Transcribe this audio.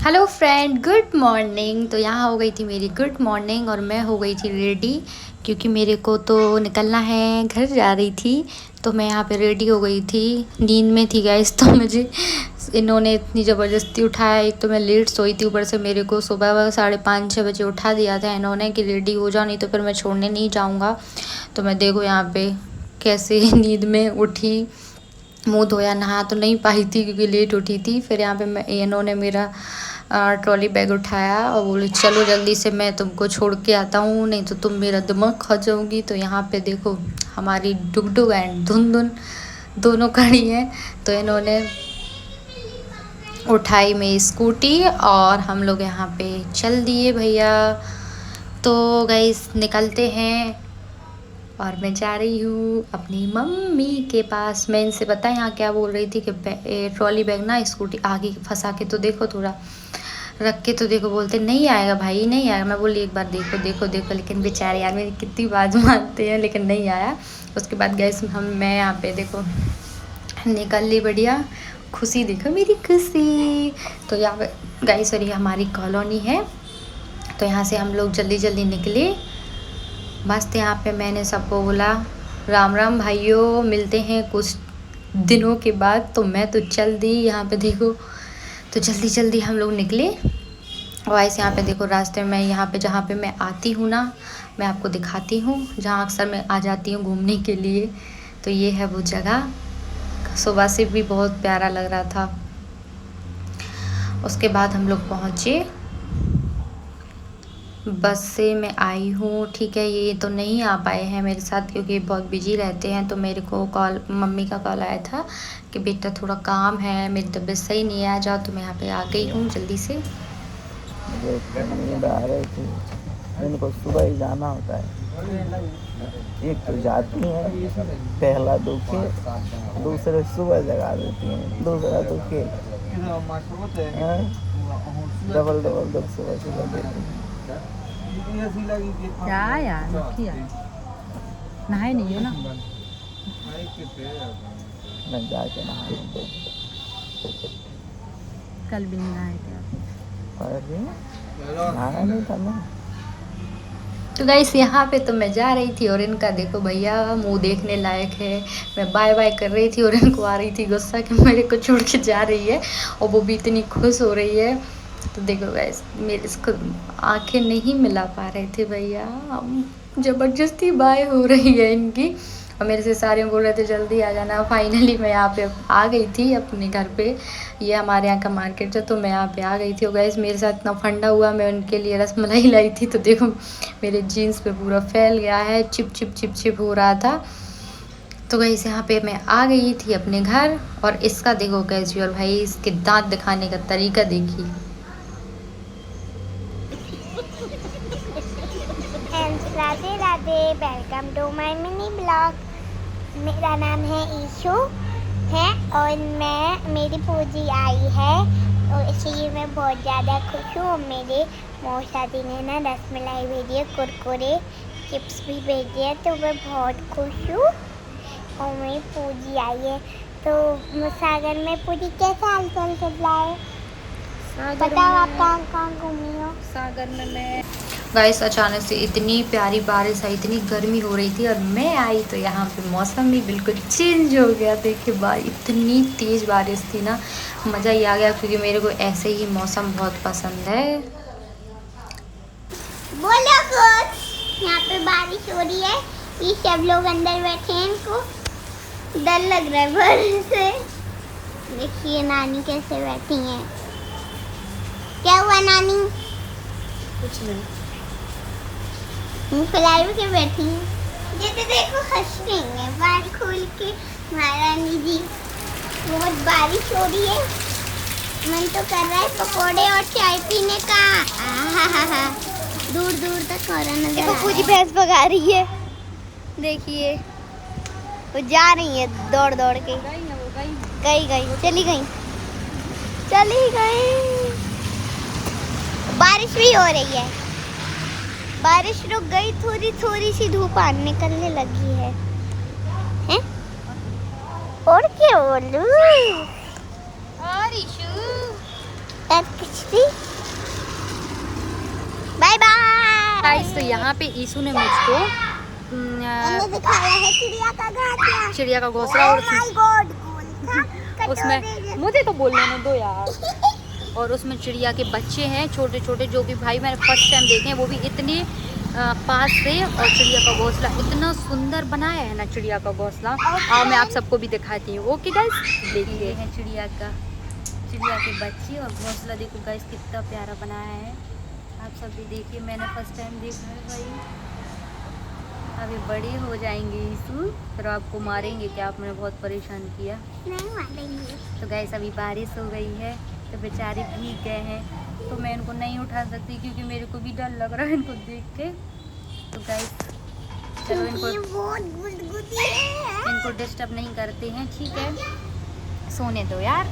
Hello friend, good morning. तो यहाँ हो गई थी मेरी गुड मॉर्निंग और मैं हो गई थी रेडी, क्योंकि मेरे को तो निकलना है, घर जा रही थी। तो मैं यहाँ पे रेडी हो गई थी, नींद में थी गाइस। तो मुझे इन्होंने इतनी ज़बरदस्ती उठाया। एक तो मैं लेट सोई थी, ऊपर से मेरे को सुबह 5:30-6 बजे उठा दिया था इन्होंने कि रेडी हो जाओ, नहीं तो फिर मैं छोड़ने नहीं जाऊँगा। तो मैं देखो यहाँ पे कैसे नींद में उठी, मुँह धोया, नहा तो नहीं पाई थी क्योंकि लेट उठी थी। फिर यहाँ पे मैं इन्होंने मेरा ट्रॉली बैग उठाया और बोले चलो जल्दी से मैं तुमको छोड़ के आता हूँ, नहीं तो तुम मेरा दिमाग खा जाओगी। तो यहाँ पे देखो हमारी डुगडुग एंड धुन दोनों खड़ी हैं। तो इन्होंने उठाई मेरी स्कूटी और हम लोग यहाँ पे चल दिए भैया। तो गाइस निकलते हैं और मैं जा रही हूँ अपनी मम्मी के पास। मैं इनसे पता है यहाँ क्या बोल रही थी कि ट्रॉली बैग ना स्कूटी आगे फंसा के तो देखो, थोड़ा रख के तो देखो। बोलते नहीं आएगा भाई, नहीं आएगा। मैं बोली एक बार देखो देखो देखो, लेकिन बेचारे यार मेरी कितनी बात मानते हैं, लेकिन नहीं आया। उसके बाद गैस मैं यहाँ पे देखो निकल ली, बढ़िया खुशी, देखो मेरी खुशी। तो यहाँ पे गाइस और ये हमारी कॉलोनी है। तो यहाँ से हम लोग जल्दी जल्दी निकले मस्त। यहाँ पे मैंने सबको बोला राम राम भाइयों, मिलते हैं कुछ दिनों के बाद। तो मैं तो चल दी यहाँ पे देखो। तो जल्दी जल्दी हम लोग निकले और ऐसे यहाँ पे देखो रास्ते में यहाँ पे जहाँ पे मैं आती हूँ ना, मैं आपको दिखाती हूँ, जहाँ अक्सर मैं आ जाती हूँ घूमने के लिए। तो ये है वो जगह, सुबह से भी बहुत प्यारा लग रहा था। उसके बाद हम लोग पहुँचे, बस से मैं आई हूँ, ठीक है। ये तो नहीं आ पाए हैं मेरे साथ क्योंकि बहुत बिजी रहते हैं। तो मेरे को मम्मी का कॉल आया था कि बेटा थोड़ा काम है, मेरी तबीयत सही नहीं है, आ जाओ। तो मैं यहाँ पे आ गई हूँ जल्दी से। नींद आ रही थी, इनको सुबह ही जाना होता है। एक तो जाती है पहला दुखे, दूसरे सुबह जगा देती हैं, दूसरा दुखे डबल दुख सुबह सुबह देती हैं। क्या यार नहाए नहीं है ना, मैं जाके नहा कल भी नहीं नहाए थे। नहाया नहीं था ना। तो गाइस यहाँ पे तो मैं जा रही थी और इनका देखो भैया मुंह देखने लायक है। मैं बाय बाय कर रही थी और इनको आ रही थी गुस्सा कि मेरे को छोड़ के जा रही है, और वो भी इतनी खुश हो रही है। तो देखो गाइस मेरे इसको आंखें नहीं मिला पा रहे थे भैया, ज़बरदस्ती बाय हो रही है इनकी। और मेरे से सारे बोल रहे थे जल्दी आ जाना। फाइनली मैं यहाँ पे आ गई थी अपने घर पे, ये हमारे यहाँ का मार्केट है। तो मैं यहाँ पे आ गई थी और गाइस मेरे साथ इतना फंडा हुआ, मैं उनके लिए रसमलाई लाई थी। तो देखो मेरे जीन्स पे पूरा फैल गया है, चिप चिप चिप चिप हो रहा था। तो गाइस यहाँ पे मैं आ गई थी अपने घर और इसका देखो कैजुअल भाई, इसके दांत दिखाने का तरीका देखिए। Radhe Radhe, welcome to my mini blog. मेरा नाम है ईशू है और मेरी पूजी आई है, और इसलिए मैं बहुत ज़्यादा खुश हूँ। मेरे मौसा जी ने ना रसमलाई भेजी है, कुरकुरे चिप्स भी भेजी है, तो मैं बहुत खुश हूँ। और मेरी पूजी आई है। तो सागर में पूजी कैसा हाल चाल चल रहा है, बताओ आप कहाँ कहाँ घूमी हो? सागर में मैं गाइस अचानक से इतनी प्यारी बारिश आई, इतनी गर्मी हो रही थी और मैं आई तो यहाँ पे मौसम भी बिल्कुल चेंज हो गया। देखिए इतनी तेज़ बारिश थी ना, मज़ा ही आ गया, क्योंकि मेरे को ऐसे ही मौसम बहुत पसंद है। बोलो कुछ। यहाँ पे बारिश हो रही है, ये सब लोग अंदर बैठे हैं, इनको डर लग रहा है बारिश से। देखिए नानी कैसे बैठी हैं। क्या हुआ नानी? कुछ नहीं, फुलाई के बैठी हैं। ये तो देखो हंस रही है बाल खोल के महारानी जी। बहुत बारिश हो रही है, मन तो कर रहा है पकोड़े और चाय पीने का। आहा, दूर दूर तक और नजर पूरी भैंस भगा रही है, देखिए वो जा रही है दौड़ दौड़ के। गई चली गई। बारिश भी हो रही है, बारिश रुक गई, थोड़ी थोड़ी सी धूप निकलने लगी है, हैं? और क्या बोलूं? और इशू मस्ती। Bye bye. गाइस तो यहाँ पे ईशु ने मुझको हमने दिखाया है चिड़िया का घोंसला। चिड़िया का घोंसला और माय गॉड गोल था उसमें मुझे तो बोलने दो यार। और उसमें चिड़िया के बच्चे हैं छोटे छोटे, जो कि भाई मैंने फर्स्ट टाइम देखे हैं, वो भी इतने पास से। और चिड़िया का घोंसला इतना सुंदर बनाया है ना, चिड़िया का घोंसला। और मैं आप सबको भी दिखाती हूँ। ओके गाइस, देखिए है चिड़िया के बच्चे और घोंसला देखो गाइस कितना प्यारा बनाया है। आप सब भी देखिए, मैंने फर्स्ट टाइम देखा है भाई। अभी बड़े हो जाएंगे ईशु, फिर आपको मारेंगे क्या, आपने बहुत परेशान किया। नहीं मारेंगे। तो गाइस अभी बारिश हो गई है तो बेचारे भीग गए हैं, तो मैं इनको नहीं उठा सकती क्योंकि मेरे को भी डर लग रहा है इनको देख के। तो गाइस चलो इनको डिस्टर्ब नहीं करते हैं, ठीक है, सोने दो यार।